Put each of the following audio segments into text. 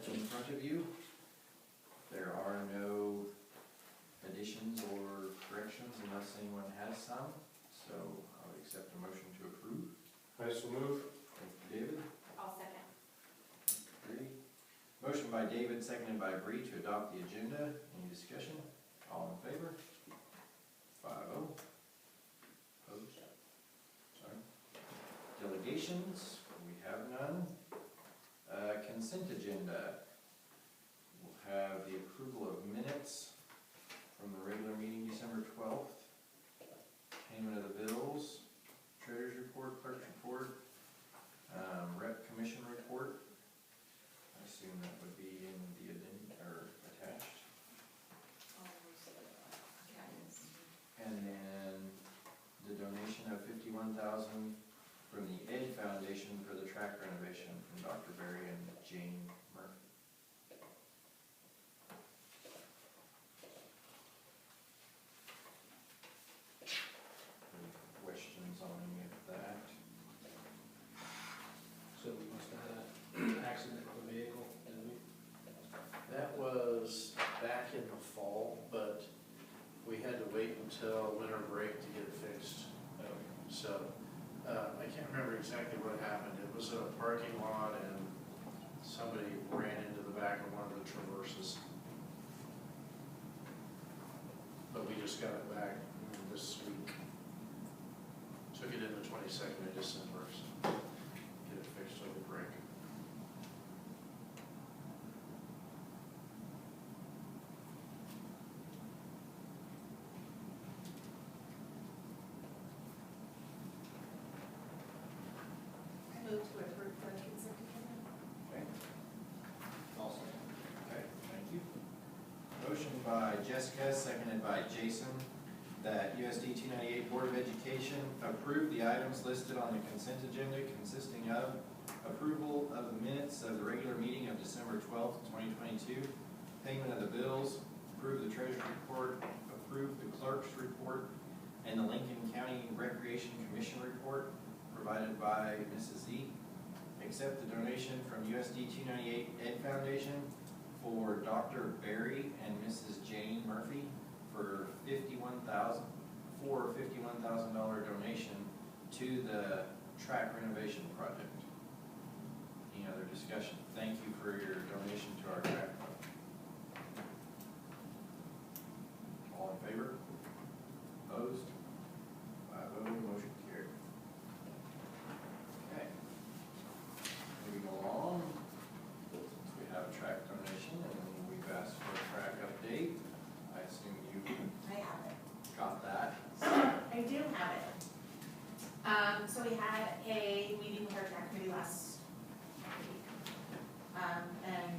in front of you. There are no additions or corrections unless anyone has some, so I would accept a motion to approve. I so move. Thank you, David. I'll second. Bree. Motion by David, seconded by Bree to adopt the agenda. Any discussion? All in favor? 5-0. Opposed? Sorry. Delegations, we have none. Consent agenda. We'll have the approval of minutes from the regular meeting December 12th. Payment of the bills, treasurer's report, clerk's report, rep commission report. I assume that would be in the addendum or attached. And then the donation of $51,000 from the Ed Foundation for the track renovation from Dr. Barry and Jane Murphy. Any questions on any of that? So we must have had an accident with a vehicle, didn't we? That was back in the fall, but we had to wait until winter break to get it fixed. So, I can't remember exactly what happened. It was at a parking lot and somebody ran into the back of one of the traverses. But we just got it back this week. Took it in the 22nd of December, so get it fixed over break. I move to approve the consent agenda. Okay. Also. Okay, thank you. Motion by Jessica, seconded by Jason, that USD 298 Board of Education approve the items listed on the consent agenda consisting of approval of the minutes of the regular meeting of December 12th, 2022, payment of the bills, approve the treasurer's report, approve the clerk's report, and the Lincoln County Recreation Commission report provided by Mrs. Z. Accept the donation from USD 298 Ed Foundation for Dr. Barry and Mrs. Jane Murphy for $51,000 donation to the track renovation project. Any other discussion? Thank you for your donation to our track fund. All in favor? Opposed? 5-0, motion carried. Okay. Moving along, since we have a track donation and we've asked for a track update, I assume you I have it. got that. I do have it. So we had a meeting with our track committee last week. And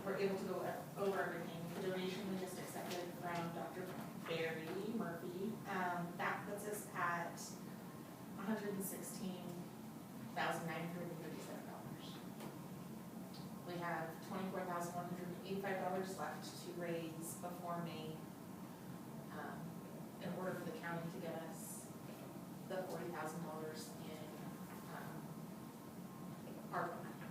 we're able to go over everything. The donation we just accepted from Dr. Barry Murphy, that puts us at $116,937. We have $24,185 left to raise before May, in order for the county to get us the $40,000 in, ARPA money.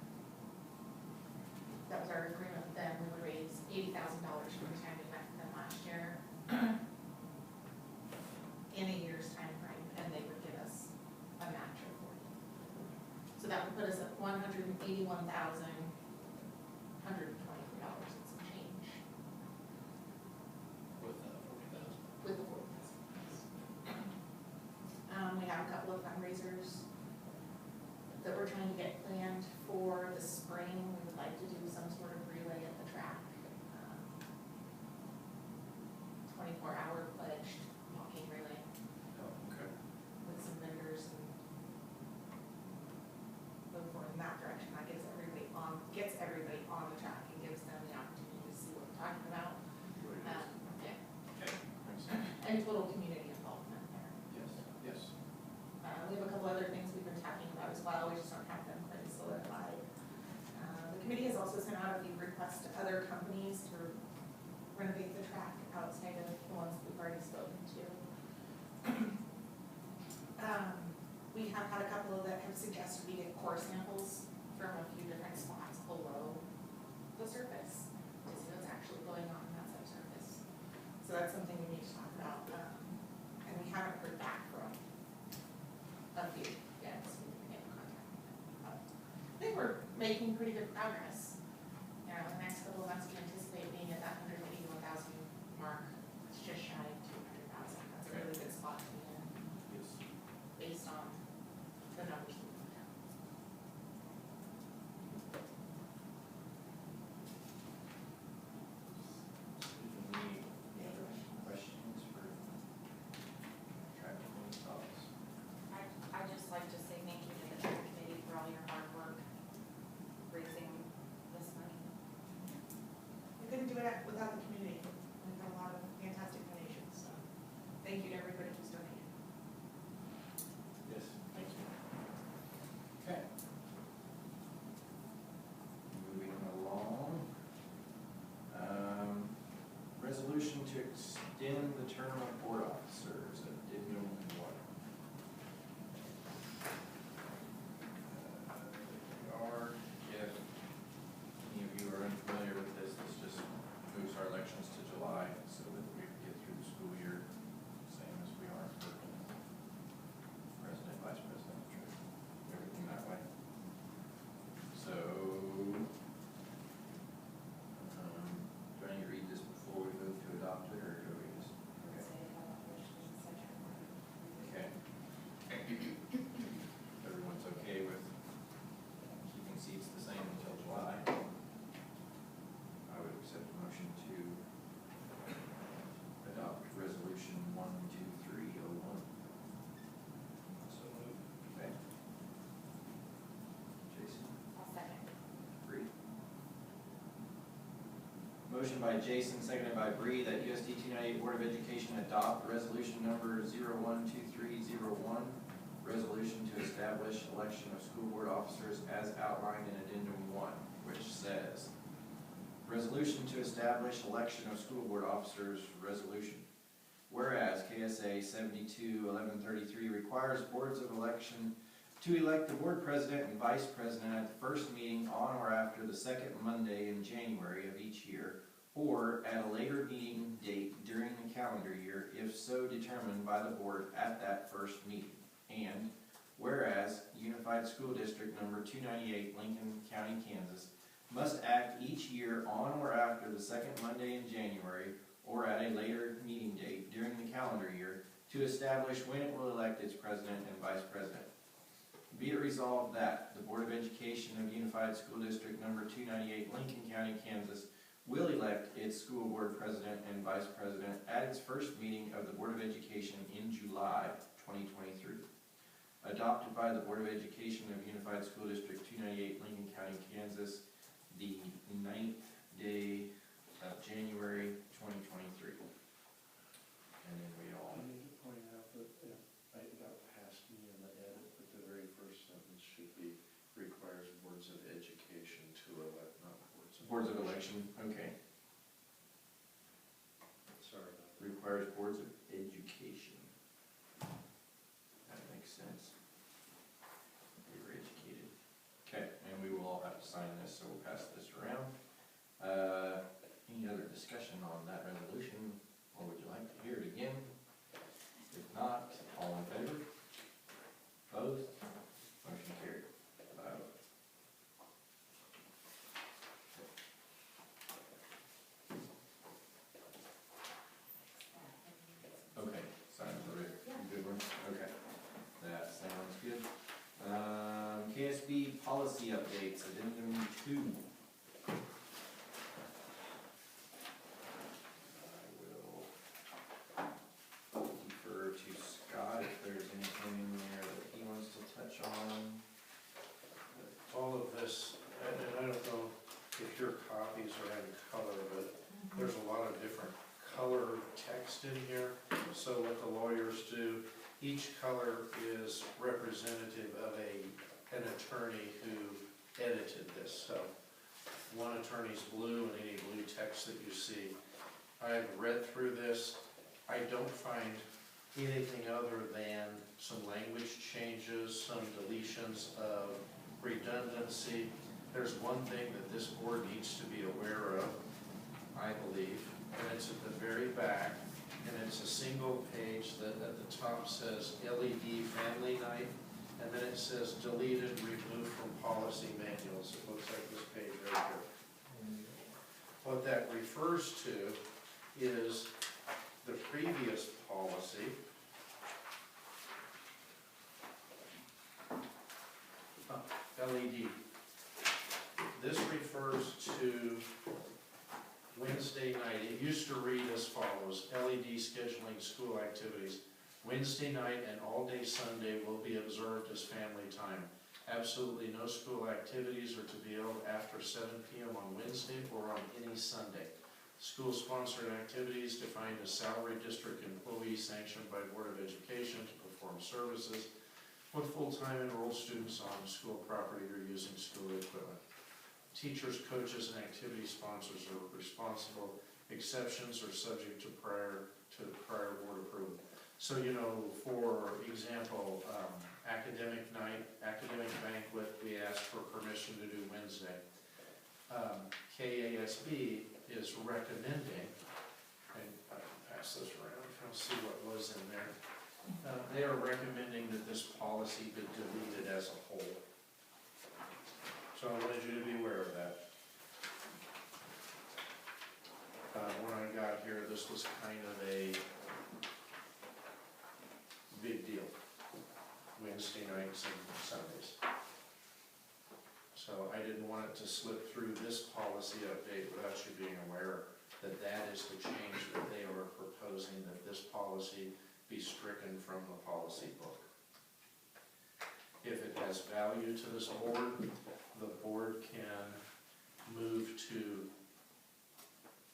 That was our agreement with them. We would raise $80,000 from the time we met with them last year in a year's time frame, and they would give us a match of 40. So that would put us at $181,123 and some change With 40,000. with the 40,000. We have a couple of fundraisers that we're trying to get planned for the spring. We would like to do some sort of relay at the track. 24-hour pledged walking relay Oh, okay. with some vendors and move forward in that direction. That gets everybody on the track and gives them the opportunity to see what we're talking about. Yeah, Okay, makes sense. and total community involvement there. Yes, yes. We have a couple other things we've been talking about as well. We just don't have them quite solidified. The committee has also sent out a few requests to other companies to renovate the track outside of the ones we've already spoken to. We have had a couple that have suggested we get core samples from a few different spots below the subsurface to see what's actually going on in that subsurface. So that's something we need to talk about, and we haven't heard back from a few yet, so we can get in contact with them. But I think we're making pretty good progress. You know, the next couple of months, we anticipate being at that 181,000 mark. It's just shy of 200,000. That's a really good spot to be in, Yes. based on the numbers we looked at. Any other questions for Travis, any thoughts? I'd just like to say thank you to the track committee for all your hard work raising this money. We couldn't do it without the community. We've got a lot of fantastic donations, so thank you to everybody who's donated. Yes. Thank you. Okay. Moving along. Resolution to extend the term of board officers, addendum 1. If any of you are unfamiliar with this, this just moves our elections to July so that we can get through the school year, same as we are for president, vice president, everything that way. So, do I need to read this before we move to adopt it, or do we just? Okay. Say about the first and second one. Okay. Everyone's okay with keeping seats the same until July? I would accept a motion to adopt resolution 12301. So moved. Okay. Jason? I'll second. Bree? Motion by Jason, seconded by Bree, that USD 298 Board of Education adopt resolution number 012301, resolution to establish election of school board officers as outlined in addendum 1, which says, resolution to establish election of school board officers resolution. Whereas KSA 72-1133 requires boards of election to elect the board president and vice president at the first meeting on or after the second Monday in January of each year, or at a later meeting date during the calendar year, if so determined by the board at that first meeting. And whereas Unified School District number 298, Lincoln County, Kansas, must act each year on or after the second Monday in January, or at a later meeting date during the calendar year, to establish when it will elect its president and vice president. Be it resolved that the Board of Education of Unified School District number 298, Lincoln County, Kansas, will elect its school board president and vice president at its first meeting of the Board of Education in July 2023. Adopted by the Board of Education of Unified School District 298, Lincoln County, Kansas, the 9th day of January 2023. And then we all, I need to point out that I got past me in the edit, but the very first sentence should be requires boards of education to elect, not boards of election, okay. Sorry about that. Requires boards of education. That makes sense. We were educated. Okay, and we will all have to sign this, so we'll pass this around. Any other discussion on that resolution, or would you like to hear it again? If not, all in favor? Opposed? Motion carried. Okay, sign for it. Good one. Okay, that sounds good. KSB policy updates, addendum 2. I will defer to Scott if there's anything in there that he wants to touch on. All of this, and I don't know if your copies are in color, but there's a lot of different color text in here. So what the lawyers do, each color is representative of an attorney who edited this. So one attorney's blue, and any blue text that you see. I've read through this. I don't find anything other than some language changes, some deletions of redundancy. There's one thing that this board needs to be aware I believe, and it's at the very back, and it's a single page that at the top says LED family night, and then it says deleted, removed from policy manuals. It looks like this page right here. What that refers to is the previous policy. LED. This refers to Wednesday night. It used to read as follows: LED scheduling school activities. Wednesday night and all-day Sunday will be observed as family time. Absolutely no school activities are to be held after 7 p.m. on Wednesday or on any Sunday. School-sponsored activities defined as salaried district employees sanctioned by Board of Education to perform services with full-time enrolled students on school property or using school equipment. Teachers, coaches, and activity sponsors are responsible. Exceptions are subject to prior board approval. So, you know, for example, academic night, academic banquet, we asked for permission to do Wednesday. KASB is recommending, and I can pass this around, I'll see what was in there. They are recommending that this policy be deleted as a whole. So I wanted you to be aware of that. When I got here, this was kind of a big deal. Wednesday nights and Sundays. So I didn't want it to slip through this policy update without you being aware that that is the change that they are proposing, that this policy be stricken from the policy book. If it has value to this board, the board can move to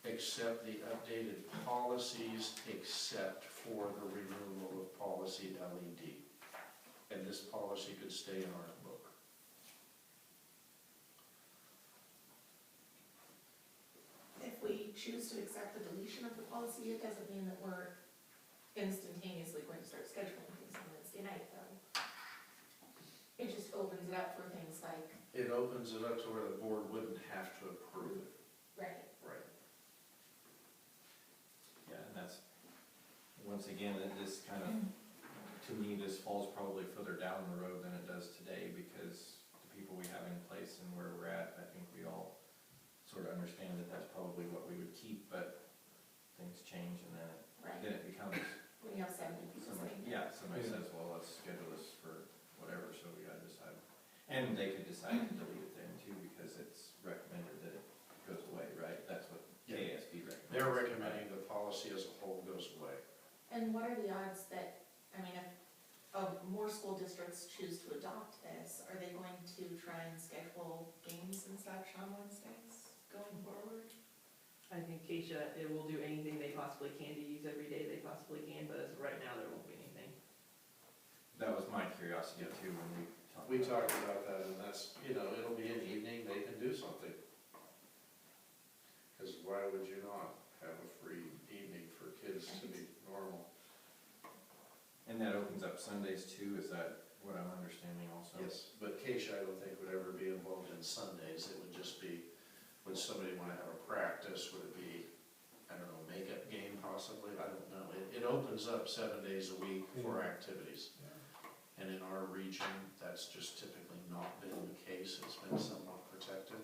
accept the updated policies except for the removal of policy LED. And this policy could stay in our book. If we choose to accept the deletion of the policy, it doesn't mean that we're instantaneously going to start scheduling things on Wednesday night, though. It just opens it up for things like. It opens it up to where the board wouldn't have to approve it. Right. Right. Yeah, and that's, once again, this kind of, to me, this falls probably further down the road than it does today, because the people we have in place and where we're at, I think we all sort of understand that that's probably what we would keep, but things change and then Right. it becomes, When you have 70 people somebody, saying. yeah, somebody says, well, let's schedule this for whatever, so we gotta decide. And they could decide to delete it then too, because it's recommended that it goes away, right? That's what Yeah. KASB recommends. They're recommending the policy as a whole goes away. And what are the odds that, I mean, if more school districts choose to adopt this, are they going to try and schedule games and such on Wednesdays going forward? I think Keisha, it will do anything they possibly can to use every day they possibly can, but as of right now, there won't be anything. That was my curiosity too, when we talked. We talked about that, and that's, you know, it'll be an evening, they can do something. Because why would you not have a free evening for kids to be normal? And that opens up Sundays too, is that what I'm understanding also? Yes, but Keisha, I don't think would ever be involved in Sundays. It would just be, would somebody want to have a practice? Would it be, I don't know, makeup game possibly? I don't know. It opens up 7 days a week for activities. And in our region, that's just typically not been the case. It's been somewhat protected.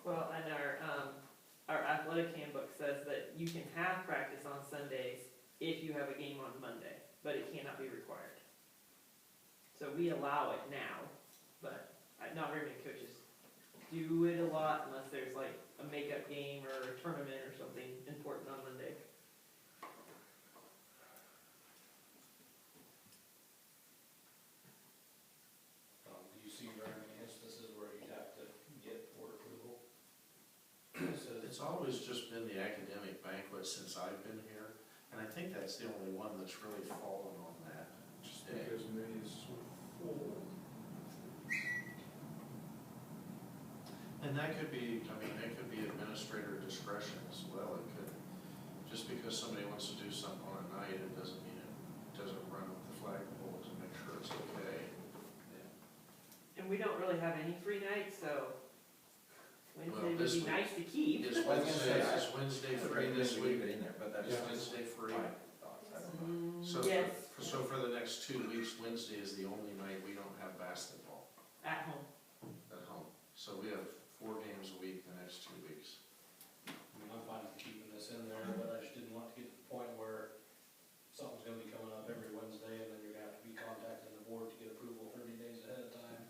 Well, and our athletic handbook says that you can have practice on Sundays if you have a game on Monday, but it cannot be required. So we allow it now, but not very many coaches do it a lot unless there's like a makeup game or a tournament or something important on Monday. Do you see very many instances where you have to get board approval? So It's always just been the academic banquet since I've been here, and I think that's the only one that's really fallen on that day. because many is so full. And that could be, I mean, that could be administrator discretion as well. It could, just because somebody wants to do something on a night, it doesn't mean it doesn't run up the flagpole to make sure it's okay. And we don't really have any free nights, so Wednesday would this be week. nice to keep. Is Wednesday free this Leave week? it in there, but that's Is just Wednesday free? my thoughts, I don't know. So Yes, so for the next 2 weeks, Wednesday is the only night we don't have basketball at home. at home. So we have 4 games a week the next 2 weeks. I mean, I'm fine with keeping this in there, but I just didn't want to get to the point where something's gonna be coming up every Wednesday, and then you're gonna have to be contacting the board to get approval 30 days ahead of time.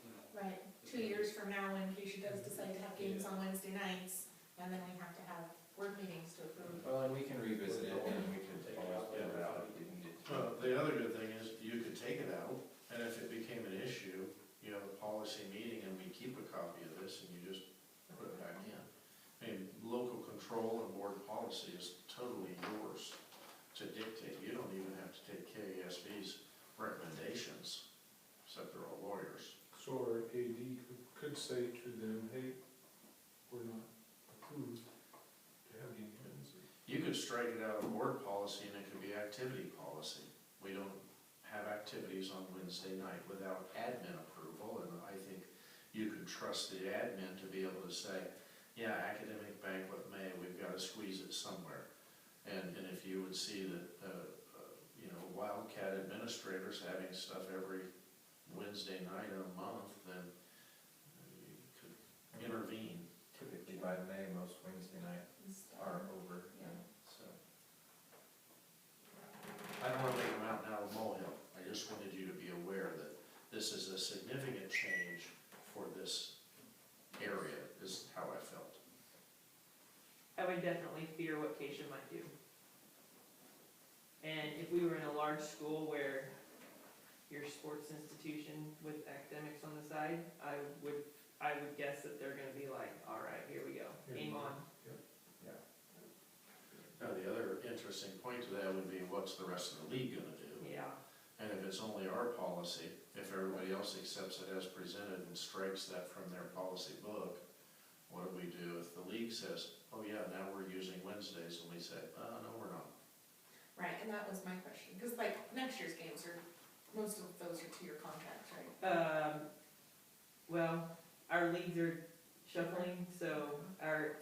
You know, Right, 2 years from now, when Keisha does decide to have games on Wednesday nights, and then we have to have board meetings to approve. Well, and we can revisit it, and we can always get it out if we can get to Well, it. the other good thing is you could take it out, and if it became an issue, you have a policy meeting and we keep a copy of this and you just put it back in. I mean, local control and board policy is totally yours to dictate. You don't even have to take KASB's recommendations, except they're all lawyers. So our AD could say to them, hey, we're not approved to have game Wednesday. You could strike it out of board policy and it could be activity policy. We don't have activities on Wednesday night without admin approval, and I think you could trust the admin to be able to say, yeah, academic banquet May, we've got to squeeze it somewhere. And if you would see that, you know, Wildcat administrators having stuff every Wednesday night of a month, then you could intervene, Typically by May, most Wednesday nights are over, Yeah. so. I don't want to make a mountain out of a molehill. I just wanted you to be aware that this is a significant change for this area, is how I felt. I would definitely fear what Keisha might do. And if we were in a large school where your sports institution with academics on the side, I would guess that they're gonna be like, all right, here we go, game on. Now, the other interesting point to that would be, what's the rest of the league gonna do? Yeah, And if it's only our policy, if everybody else accepts it as presented and strikes that from their policy book, what do we do if the league says, oh yeah, now we're using Wednesdays, and we say, no, we're not? Right, and that was my question, because like, next year's games are, most of those are 2-year contracts, right? well, our leagues are shuffling, so our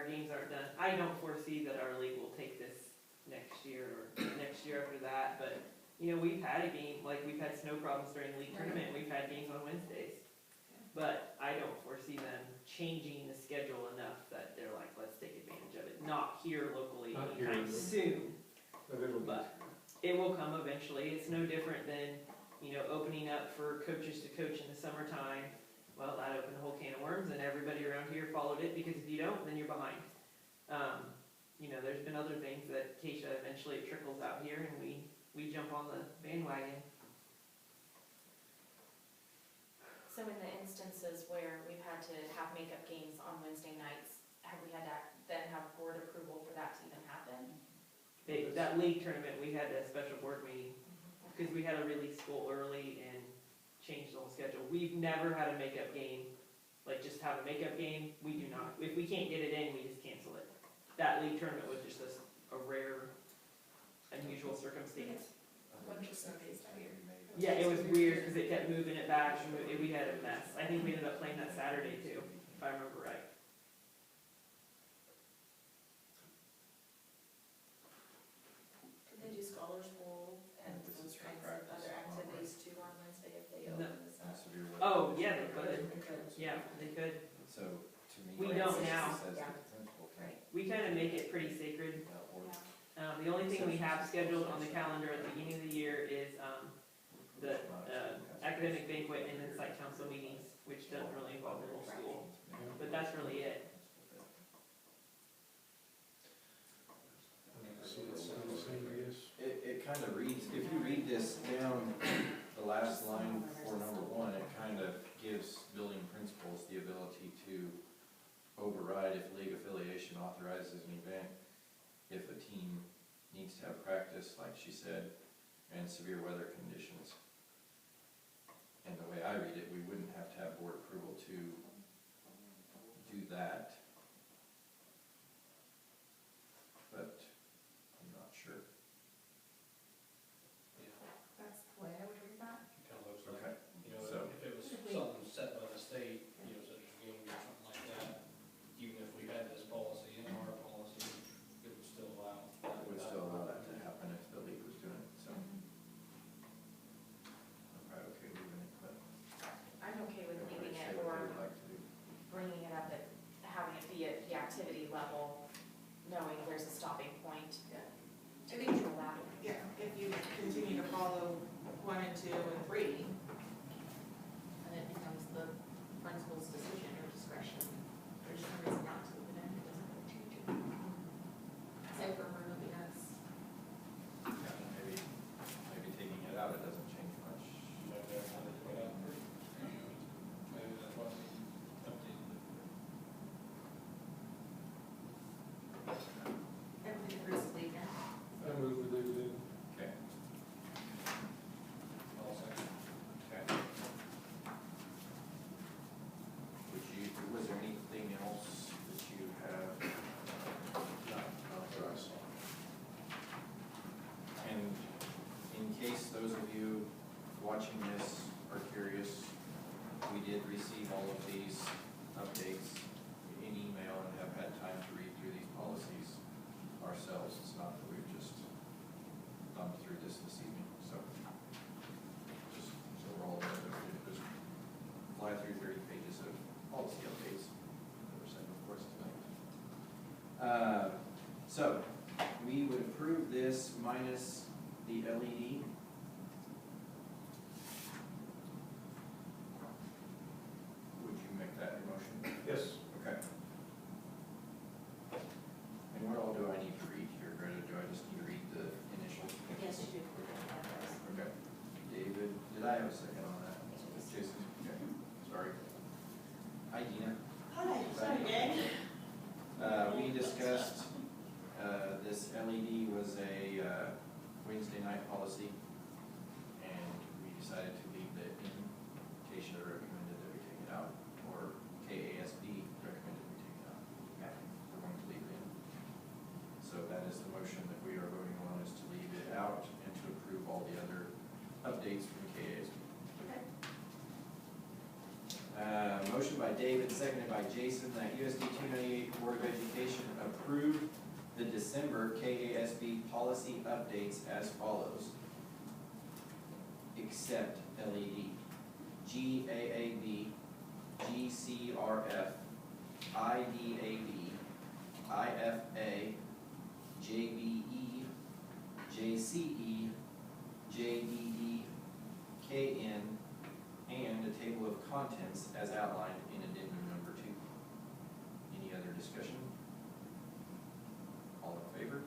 games aren't done. I don't foresee that our league will take this next year or next year after that, but, you know, we've had a game, like, we've had snow problems during the league tournament, we've had games on Wednesdays. But I don't foresee them changing the schedule enough that they're like, let's take advantage of it. Not here locally Not here, anytime no. soon, But it'll be. but it will come eventually. It's no different than, you know, opening up for coaches to coach in the summertime. Well, that opened a whole can of worms and everybody around here followed it, because if you don't, then you're behind. You know, there's been other things that Keisha eventually trickles out here and we jump on the bandwagon. So in the instances where we've had to have makeup games on Wednesday nights, have we had to then have board approval for that to even happen? That league tournament, we had a special board meeting, because we had to release school early and change the whole schedule. We've never had a makeup game, like just have a makeup game, we do not. If we can't get it in, we just cancel it. That league tournament was just a rare, unusual circumstance. A bunch of Sundays that year. Yeah, it was weird, because it kept moving it back, and we had a mess. I think we ended up playing that Saturday too, if I remember right. Do they do Scholars Bowl and This those is for kinds of practice other on activities too on Wednesday if they No. open this up? Severe weather Oh, conditions. yeah, they could. Yeah, they could. So, to me. We it don't says now. the Yeah. principal can, Right. We kind of make it pretty sacred. or The only thing we have scheduled on the calendar at the beginning of the year is, the academic banquet and then site council meetings, which doesn't really involve the whole school, but that's really it. So it sounds the same, I guess. It kind of reads, if you read this down, the last line for number 1, it kind of gives building principals the ability to override if league affiliation authorizes an event, if a team needs to have practice, like she said, and severe weather conditions. And the way I read it, we wouldn't have to have board approval to do that. But I'm not sure. That's the way I would read that. It kind of looks like, Okay. you know, So- if it was something set by the state, you know, such as games or something like that, activity level, knowing there's a stopping point Yeah. to I think- control that. Yeah, if you continue to follow 1 and 2 and 3, then it becomes the principal's decision or discretion. There's no reason not to leave it in, it doesn't really change it. Aside from removing us. Yeah, maybe taking it out, it doesn't change much. Maybe that's how they put it out first. Maybe that's what they updated it. Everything agrees to leave in. I move with it. Okay. All second. Okay. Was there anything else that you have? No, not that I saw. And in case those of you watching this are curious, we did receive all of these updates in email and have had time to read through these policies ourselves. It's not that we've just thumbed through this evening, so just so we're all aware that we didn't just fly through 30 pages of policy updates that were sent, of course, tonight. So we would approve this minus the LED. Would you make that your motion? Yes. Okay. And what all do I need to read here, Greta? Do I just need to read the initials? Yes, you do. Okay. David, did I have a second on that? Jason? Okay, sorry. Hi, Dina. Hi, sorry, gang. We discussed, this LED was a Wednesday night policy, and we decided to leave it in. Keisha recommended that we take it out, or KASB recommended we take it out. We're going to leave it in. So that is the motion that we are voting on, is to leave it out and to approve all the other updates from KASB. Okay. Motion by David, seconded by Jason, that USD 298 Board of Education approve the December KASB policy updates as follows. Except LED, GAAB, GCRF, IDAB, IFA, JBE, JCE, JDE, KN, and a table of contents as outlined in addendum number 2. Any other discussion? All in favor?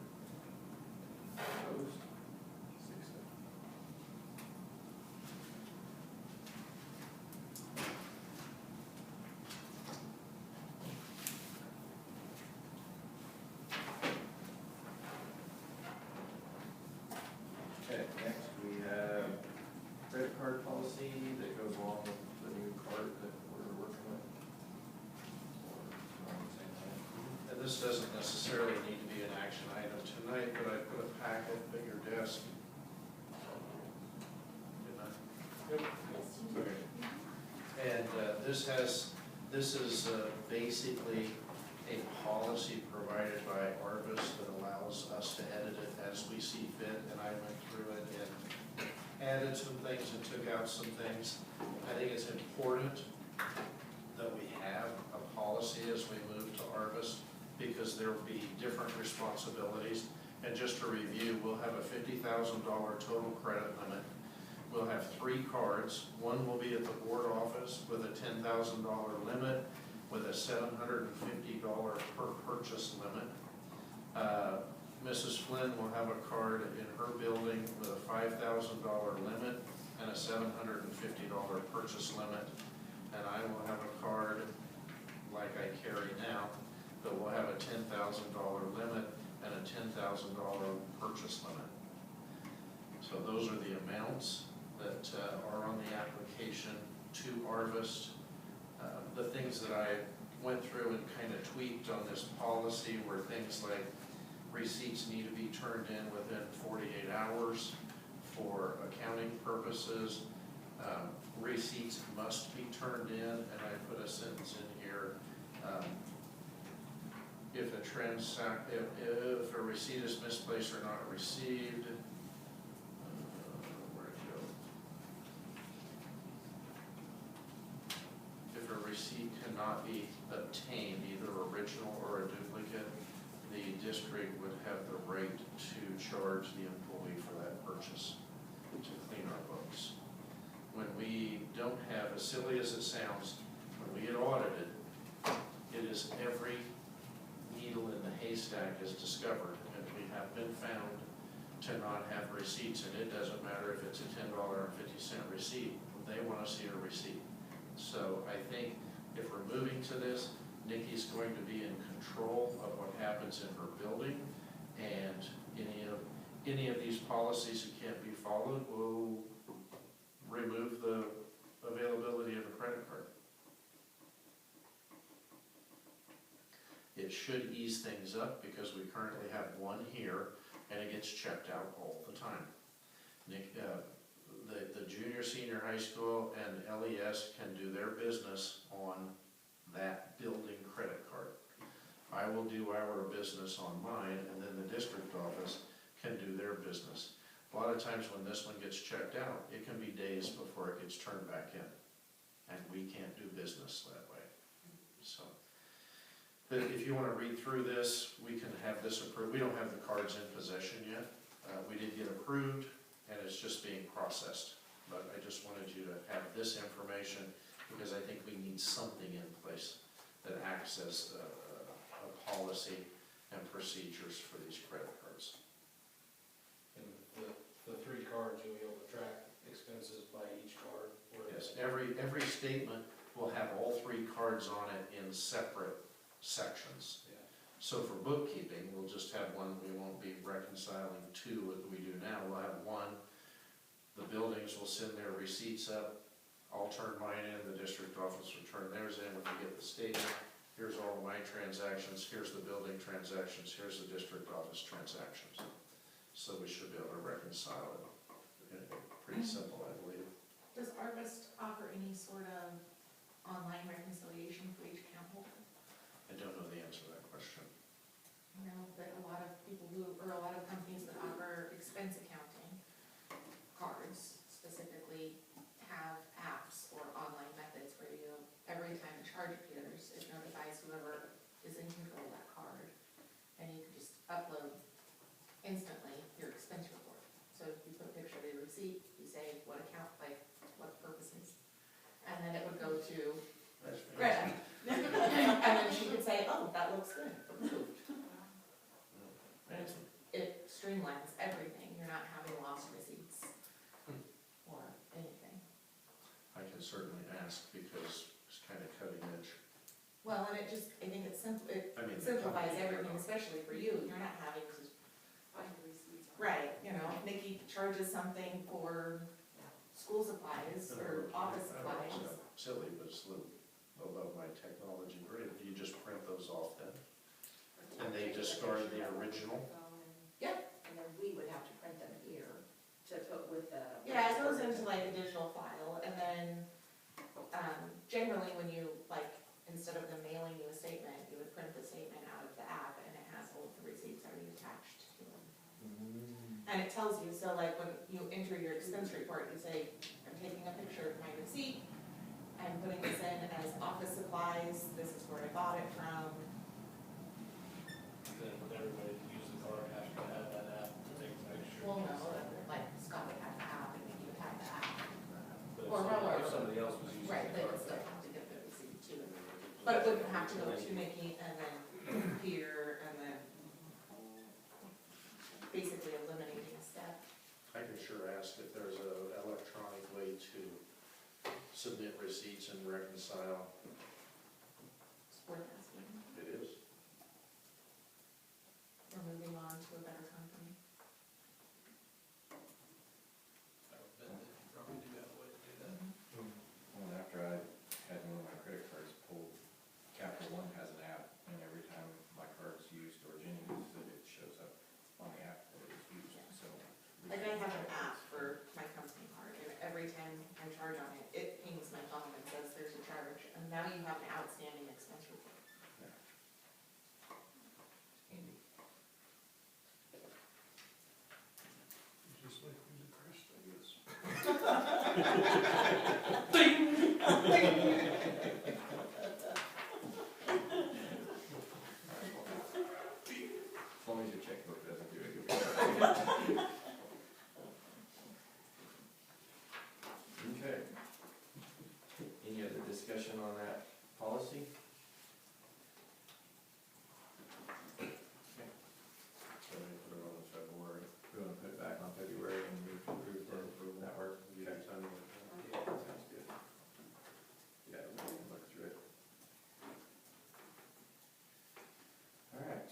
Opposed? 6. Okay, next we have credit card policy that goes along with the new card that we're working with. Or, on the same thing. And this doesn't necessarily need to be an action item tonight, but I put a packet at your desk. Didn't I? Okay. And this is basically a policy provided by Arvis that allows us to edit it as we see fit, and I went through it and added some things and took out some things. I think it's important that we have a policy as we move to Arvis, because there will be different responsibilities. And just to review, we'll have a $50,000 total credit limit. We'll have 3 cards. One will be at the board office with a $10,000 limit with a $750 per purchase limit. Mrs. Flynn will have a card in her building with a $5,000 limit and a $750 purchase limit. And I will have a card like I carry now, but will have a $10,000 limit and a $10,000 purchase limit. So those are the amounts that are on the application to Arvist. The things that I went through and kind of tweaked on this policy were things like receipts need to be turned in within 48 hours for accounting purposes. Receipts must be turned in, and I put a sentence in here. If a receipt is misplaced or not received, where'd it go? If a receipt cannot be obtained, either original or a duplicate, the district would have the right to charge the employee for that purchase to clean our books. When we don't have, as silly as it sounds, when we get audited, it is every needle in the haystack is discovered, and we have been found to not have receipts, and it doesn't matter if it's a $10.50 receipt, they want to see a receipt. So I think if we're moving to this, Nikki's going to be in control of what happens in her building, and any of these policies that can't be followed will remove the availability of a credit card. It should ease things up because we currently have one here and it gets checked out all the time. Nick, the junior, senior high school and LES can do their business on that building credit card. I will do our business on mine, and then the district office can do their business. A lot of times when this one gets checked out, it can be days before it gets turned back in, and we can't do business that way. So, but if you want to read through this, we can have this approved. We don't have the cards in possession yet. We did get approved, and it's just being processed. But I just wanted you to have this information because I think we need something in place that acts as a policy and procedures for these credit cards. And the three cards, you'll be able to track expenses by each card. Yes, every statement will have all three cards on it in separate sections. Yeah. So for bookkeeping, we'll just have one. We won't be reconciling two as we do now. We'll have one. The buildings will send their receipts up. I'll turn mine in. The district office will turn theirs in. When we get the statement, here's all of my transactions. Here's the building transactions. Here's the district office transactions. So we should be able to reconcile it. Pretty simple, I believe. Does Arvest offer any sort of online reconciliation for each account holder? I don't know the answer to that question. I know that a lot of people or a lot of companies that offer expense accounting cards specifically have apps or online methods where you, every time a charge appears, it notifies whoever is in control of that card. And you can just upload instantly your expense report. So you put a picture of your receipt, you say what account, like what purposes, and then it would go to That's Greta. And then she could say, oh, that looks good, approved. And it streamlines everything, you're not having lost receipts or anything. I can certainly ask because it's kind of cutting edge. Well, and it just, I think it I mean, simplifies everything, especially for you, you're not having to. Find the receipts. Right, you know, Nikki charges something for school supplies or office supplies. Silly, but it's a little above my technology grade. You just print those off then? And they discard the original? Yep. And then we would have to print them here to put with the. Yeah, it goes into like a digital file, and then, generally when you, like, instead of them mailing you a statement, you would print the statement out of the app, and it has all of the receipts already attached to it. And it tells you, so like when you enter your expense report, you say, I'm taking a picture of my receipt, I'm putting this in as office supplies, this is where I bought it from. Then with everybody that uses the card, has to have that app to take the picture. Well, no, like Scott would have the app, and then you would have the app. But Or if somebody else was using Right, the they card. would still have to get the receipt too. But it wouldn't have to go to Nikki and then here and then basically eliminating a step. I can sure ask if there's an electronic way to submit receipts and reconcile. It's worth asking. It is. We're moving on to a better company. I would bet that you probably do have a way to do that. Well, after I had one of my credit cards pulled, Capital One has an app, and every time my card's used or Jenny uses it, it shows up on the app that it's used, so. Like I have an app for my company card, and every time I charge on it, it pings my phone and says there's a charge, and Okay. Any other discussion on that policy? Okay. So we put it on February. We want to put it back on February and move to approve the network. Okay. Yeah, sounds good. Yeah, we can look through it. All right.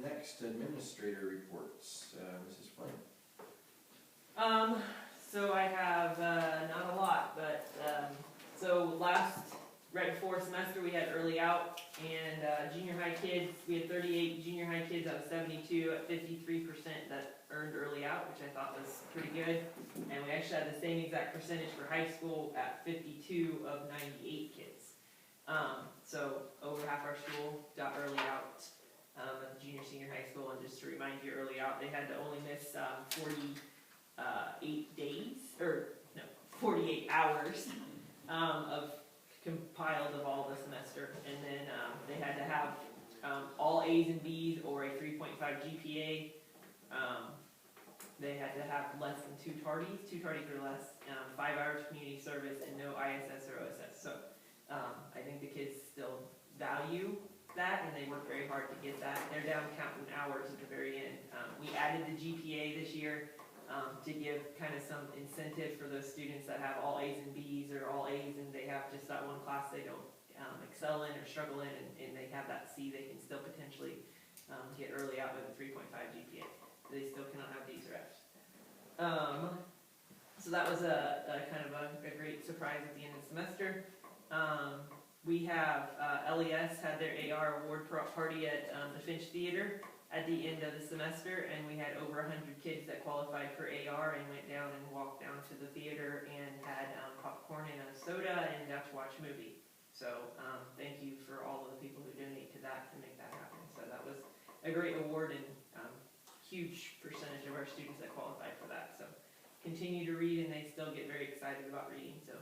Next, administrator reports. Mrs. Flynn. So I have, not a lot, but, so right before semester, we had early out, and, junior high kids, we had 38 junior high kids out of 72 at 53% that earned early out, which I thought was pretty good. And we actually had the same exact percentage for high school at 52 of 98 kids. So over half our school got early out, at the junior, senior high school, and just to remind you, early out, they had to only miss, 48 hours, of compiled of all the semester, and then, they had to have, all A's and B's or a 3.5 GPA. They had to have less than two tardies or less, 5 hours community service, and no ISS or OSS. So, I think the kids still value that, and they work very hard to get that. They're down counting hours at the very end. We added the GPA this year, to give kind of some incentive for those students that have all A's and B's or all A's, and they have just that one class they don't excel in or struggle in, and they have that C, they can still potentially get early out with a 3.5 GPA. They still cannot have D's or F's. So that was a kind of a great surprise at the end of the semester. We have LES had their AR award party at the Finch Theater at the end of the semester, and we had over 100 kids that qualified for AR and went down and walked down to the theater and had popcorn and a soda and got to watch a movie. So thank you for all of the people who donate to that to make that happen. So that was a great award, and huge percentage of our students that qualified for that. So continue to read, and they still get very excited about reading. So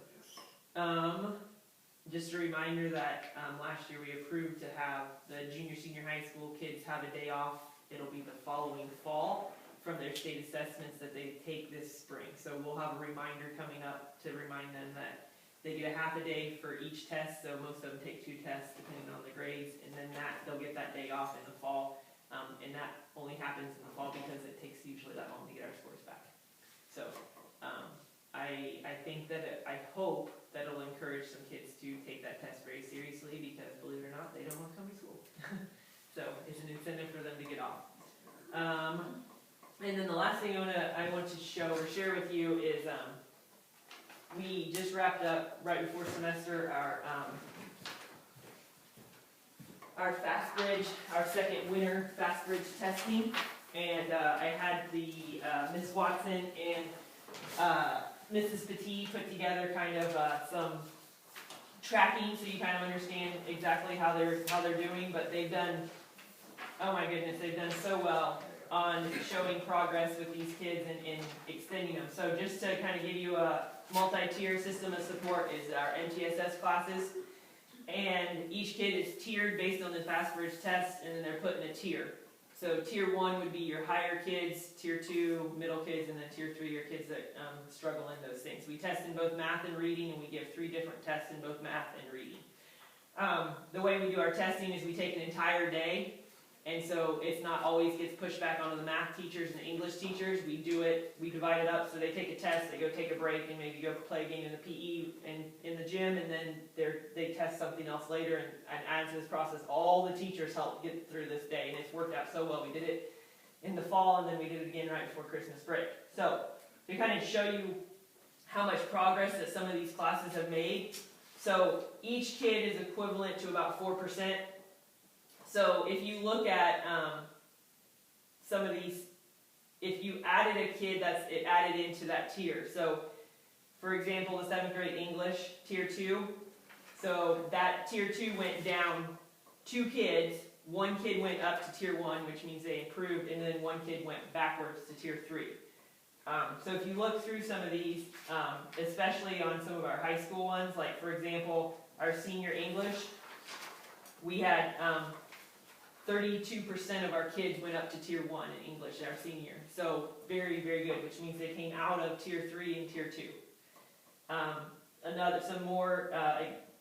just a reminder that last year we approved to have the junior, senior high school kids have a day off. It'll be the following fall from their state assessments that they take this spring. So we'll have a reminder coming up to remind them that they get a half a day for each test. So most of them take 2 tests depending on the grades, and then they'll get that day off in the fall. And that only happens in the fall because it takes usually that long to get our scores back. So I think that I hope that it'll encourage some kids to take that test very seriously, because believe it or not, they don't want to come to school. So it's an incentive for them to get off. And then the last thing I want to show or share with you is we just wrapped up right before semester our FastBridge, our second winter FastBridge testing, and I had the Miss Watson and Mrs. Petit put together kind of some tracking, so you kind of understand exactly how they're doing. But they've done, oh my goodness, they've done so well on showing progress with these kids and extending them. So just to kind of give you a multi-tier system of support is our MTSS classes, and each kid is tiered based on the FastBridge test, and then they're put in a tier. So tier 1 would be your higher kids, tier 2, middle kids, and then tier 3 are kids that struggle in those things. We test in both math and reading, and we give 3 different tests in both math and reading. The way we do our testing is we take an entire day, and so it's not always gets pushed back onto the math teachers and the English teachers. We divide it up, so they take a test, they go take a break, and maybe go play a game in the PE and in the gym, and then they test something else later, and as this process, all the teachers help get through this day, and it's worked out so well. We did it in the fall, and then we did it again right before Christmas break. So to kind of show you how much progress that some of these classes have made, so each kid is equivalent to about 4%. So if you look at some of these, if you added a kid, it added into that tier. So for example, the 7th grade English, tier 2. So that tier 2 went down 2 kids. 1 kid went up to tier 1, which means they improved, and then 1 kid went backwards to tier 3. So if you look through some of these, especially on some of our high school ones, like for example, our senior English, we had 32% of our kids went up to tier 1 in English our senior year. So very, very good, which means they came out of tier 3 and tier 2. Some more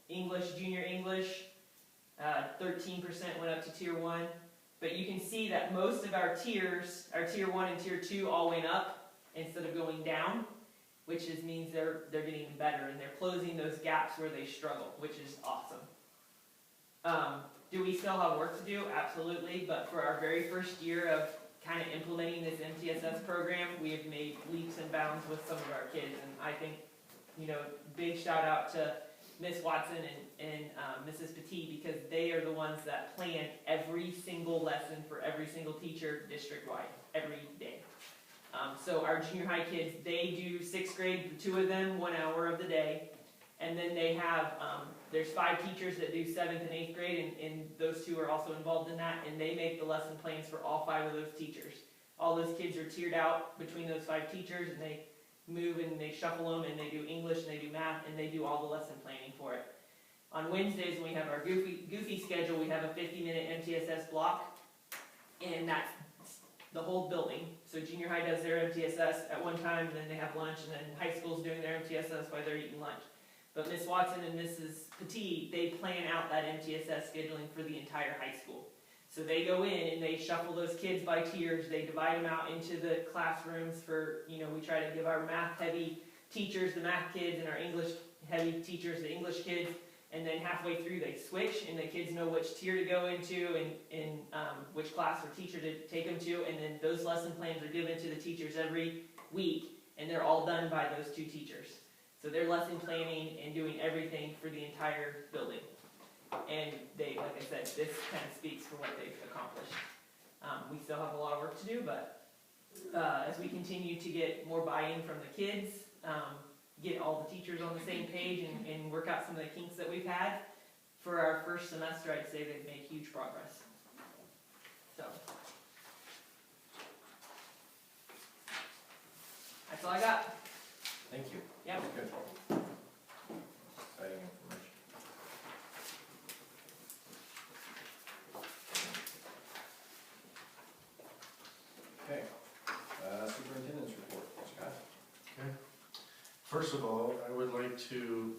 English, junior English, 13% went up to tier 1. But you can see that most of our tiers, our tier 1 and tier 2 all went up instead of going down, which means they're getting better and they're closing those gaps where they struggle, which is awesome. Do we still have work to do? Absolutely, but for our very first year of kind of implementing this MTSS program, we have made leaps and bounds with some of our kids, and I think, big shout out to Miss Watson and Mrs. Petit, because they are the ones that plan every single lesson for every single teacher district-wide, every day. So our junior high kids, they do 6th grade, the 2 of them, 1 hour of the day, and then they have, there's 5 teachers that do 7th and 8th grade, and those 2 are also involved in that, and they make the lesson plans for all 5 of those teachers. All those kids are tiered out between those 5 teachers, and they move and they shuffle them, and they do English, and they do math, and they do all the lesson planning for it. On Wednesdays, when we have our goofy schedule, we have a 50-minute MTSS block, and that's the whole building. So junior high does their MTSS at one time, and then they have lunch, and then high school's doing their MTSS while they're eating lunch. But Miss Watson and Mrs. Petit, they plan out that MTSS scheduling for the entire high school. So they go in and they shuffle those kids by tiers, they divide them out into the classrooms for, we try to give our math-heavy teachers the math kids and our English-heavy teachers the English kids, and then halfway through they switch and the kids know which tier to go into and which class or teacher to take them to, and then those lesson plans are given to the teachers every week, and they're all done by those 2 teachers. So they're lesson planning and doing everything for the entire building. And they, like I said, this kind of speaks for what they've accomplished. We still have a lot of work to do, but as we continue to get more buy-in from the kids, get all the teachers on the same page and work out some of the kinks that we've had, for our first semester, I'd say they've made huge progress. So, that's all I got. Thank you. Yep. That's good. Exciting information. Okay, superintendent's report, Scott. Okay. First of all, I would like to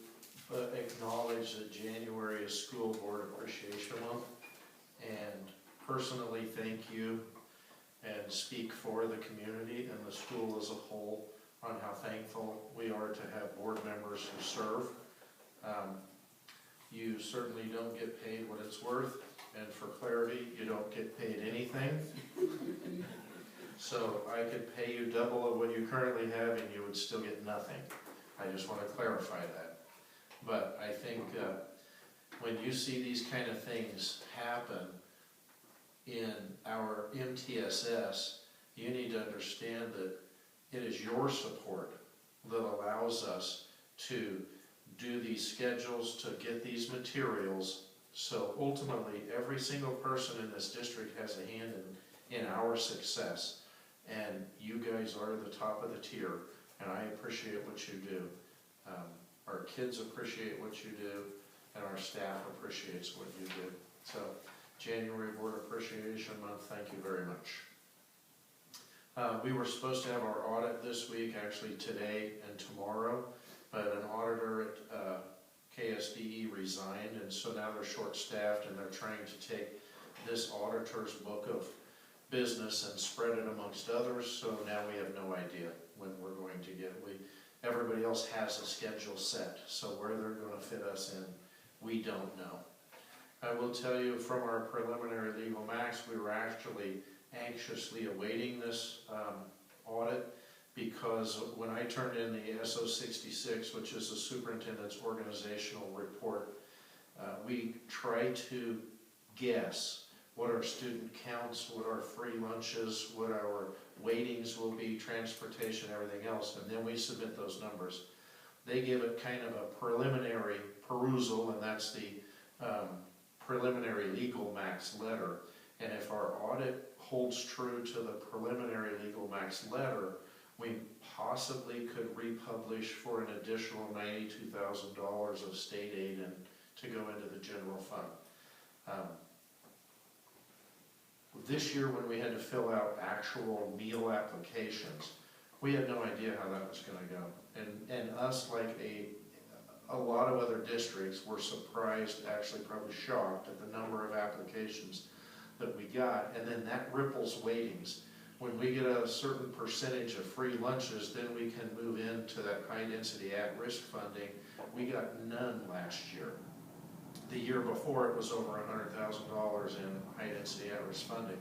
acknowledge that January is School Board Appreciation Month, and personally thank you and speak for the community and the school as a whole on how thankful we are to have board members who serve. You certainly don't get paid what it's worth, and for clarity, you don't get paid anything. So I could pay you double of what you currently have and you would still get nothing. I just want to clarify that. But I think when you see these kind of things happen in our MTSS, you need to understand that it is your support that allows us to do these schedules, to get these materials. So ultimately, every single person in this district has a hand in our success. And you guys are the top of the tier, and I appreciate what you do. Our kids appreciate what you do, and our staff appreciates what you do. So, January Board Appreciation Month, thank you very much. We were supposed to have our audit this week, actually today and tomorrow, but an auditor at KSDE resigned, and so now they're short-staffed, and they're trying to take this auditor's book of business and spread it amongst others, so now we have no idea when we're going to get. Everybody else has a schedule set, so where they're going to fit us in, we don't know. I will tell you from our preliminary legal max, we were actually anxiously awaiting this audit, because when I turned in the SO 66, which is the superintendent's organizational report, we try to guess what our student counts, what our free lunches, what our weightings will be, transportation, everything else, and then we submit those numbers. They give it kind of a preliminary perusal, and that's the preliminary legal max letter. And if our audit holds true to the preliminary legal max letter, we possibly could republish for an additional $92,000 of state aid and to go into the general fund. this year when we had to fill out actual meal applications, we had no idea how that was gonna go. And us, like a lot of other districts, were surprised, actually probably shocked at the number of applications that we got, and then that ripples weightings. When we get a certain percentage of free lunches, then we can move into that high-density at-risk funding. We got none last year. The year before, it was over $100,000 in high-density at-risk funding.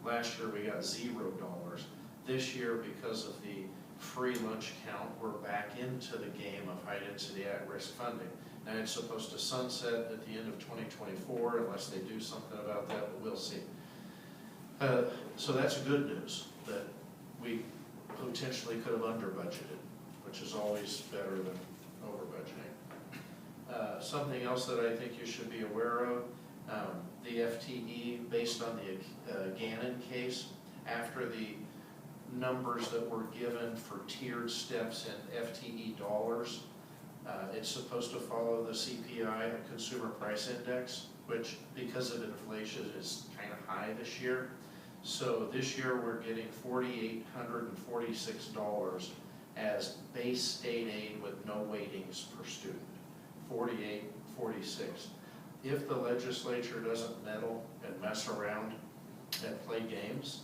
Last year, we got $0. This year, because of the free lunch count, we're back into the game of high-density at-risk funding. Now, it's supposed to sunset at the end of 2024 unless they do something about that, but we'll see. So that's good news, that we potentially could have under budgeted, which is always better than over budgeting. Something else that I think you should be aware of, the FTE, based on the Gannon case, after the numbers that were given for tiered steps in FTE dollars, it's supposed to follow the CPI, Consumer Price Index, which because of inflation is kind of high this year. So this year we're getting $4,846 as base state aid with no weightings per student. $4,846. If the legislature doesn't meddle and mess around and play games,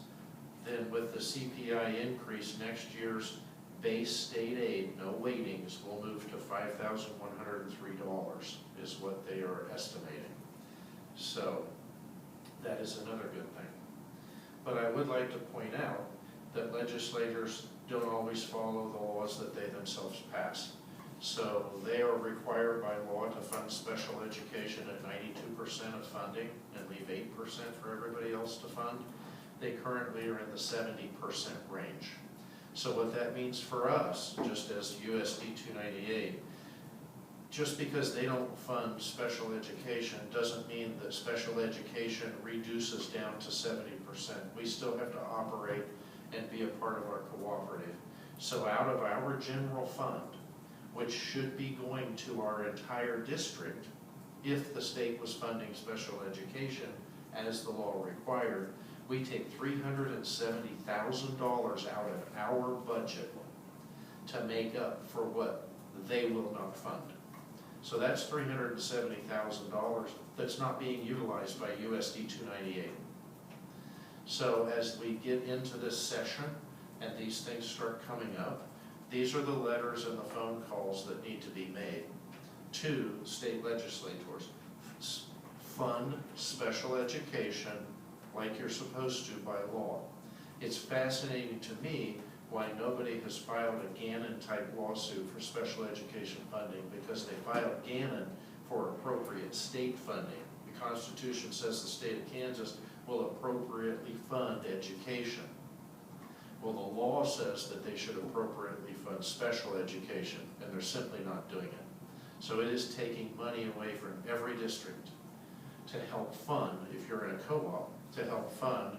then with the CPI increase, next year's base state aid, no weightings, will move to $5,103 is what they are estimating. So that is another good thing. But I would like to point out that legislators don't always follow the laws that they themselves pass. So they are required by law to fund special education at 92% of funding and leave 8% for everybody else to fund. They currently are in the 70% range. So what that means for us, just as USD 298, just because they don't fund special education doesn't mean that special education reduces down to 70%. We still have to operate and be a part of our cooperative. So out of our general fund, which should be going to our entire district, if the state was funding special education as the law required, we take $370,000 out of our budget to make up for what they will not fund. So that's $370,000 that's not being utilized by USD 298. So as we get into this session and these things start coming up, these are the letters and the phone calls that need to be made to state legislators. Fund special education like you're supposed to by law. It's fascinating to me why nobody has filed a Gannon-type lawsuit for special education funding, because they filed Gannon for appropriate state funding. The Constitution says the state of Kansas will appropriately fund education. Well, the law says that they should appropriately fund special education, and they're simply not doing it. So it is taking money away from every district to help fund, if you're in a co-op, to help fund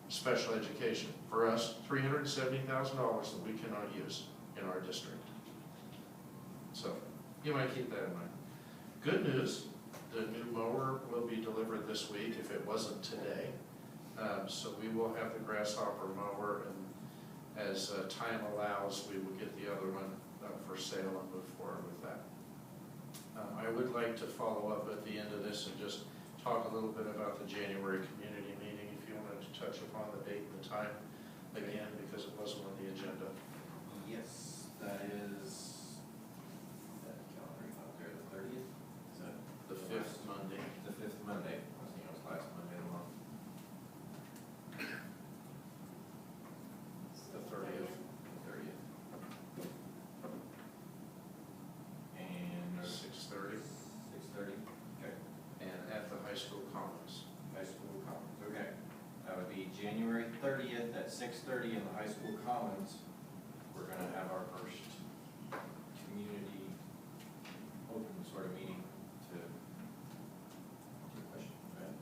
special education. For us, $370,000 that we cannot use in our district. So you might keep that in mind. Good news, the new mower will be delivered this week if it wasn't today. So we will have the grasshopper mower, and as time allows, we will get the other one for sale and move forward with that. I would like to follow up at the end of this and just talk a little bit about the January community meeting, if you wanted to touch upon the date and the time again, because it wasn't on the agenda. Yes, that is, that calendar up there, the 30th? Is that The fifth Monday. the 5th Monday? I was thinking it was last Monday of the month. The 30th. The 30th. And 6:30. 6:30, okay. And at the high school commons. High school commons, okay. That would be January 30th at 6:30 in the high school commons. We're gonna have our first community open sort of meeting to question, right?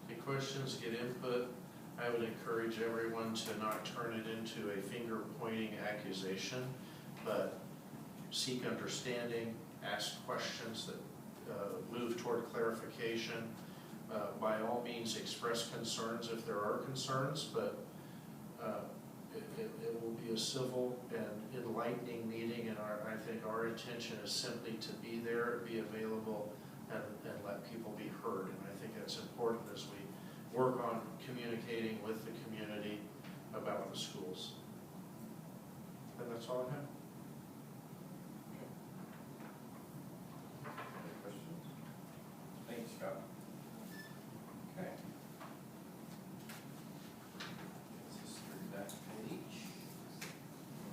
Take questions, get input. I would encourage everyone to not turn it into a finger-pointing accusation, but seek understanding, ask questions that move toward clarification. by all means express concerns if there are concerns, but it will be a civil and enlightening meeting, and I think our intention is simply to be there, be available, and let people be heard. And I think that's important as we work on communicating with the community about the schools. And that's all I have. Any questions? Thanks, Scott. Okay. This is through that page.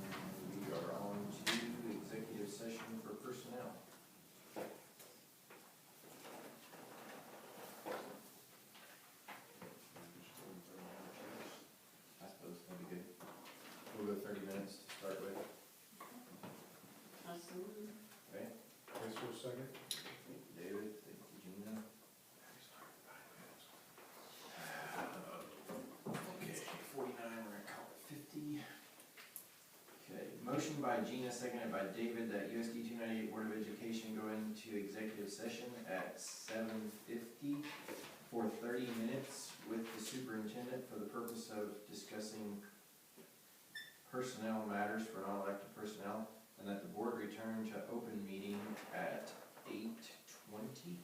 And we are on to executive session for personnel. I suppose that'd be good. We'll go 30 minutes to start with. Absolutely. Okay. Vice Chair second? Thank you, David. Thank you, Gina. Okay, 49, we're gonna call it 50. Okay, motion by Gina, seconded by David, that USD 298 Board of Education go into executive session at 7:50 for 30 minutes with the superintendent for the purpose of discussing personnel matters for non-elected personnel, and that the board return to open meeting at 8:20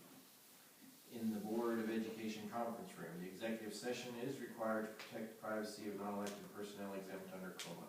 in the Board of Education conference room. The executive session is required to protect the privacy of non-elected personnel exempt under COMA.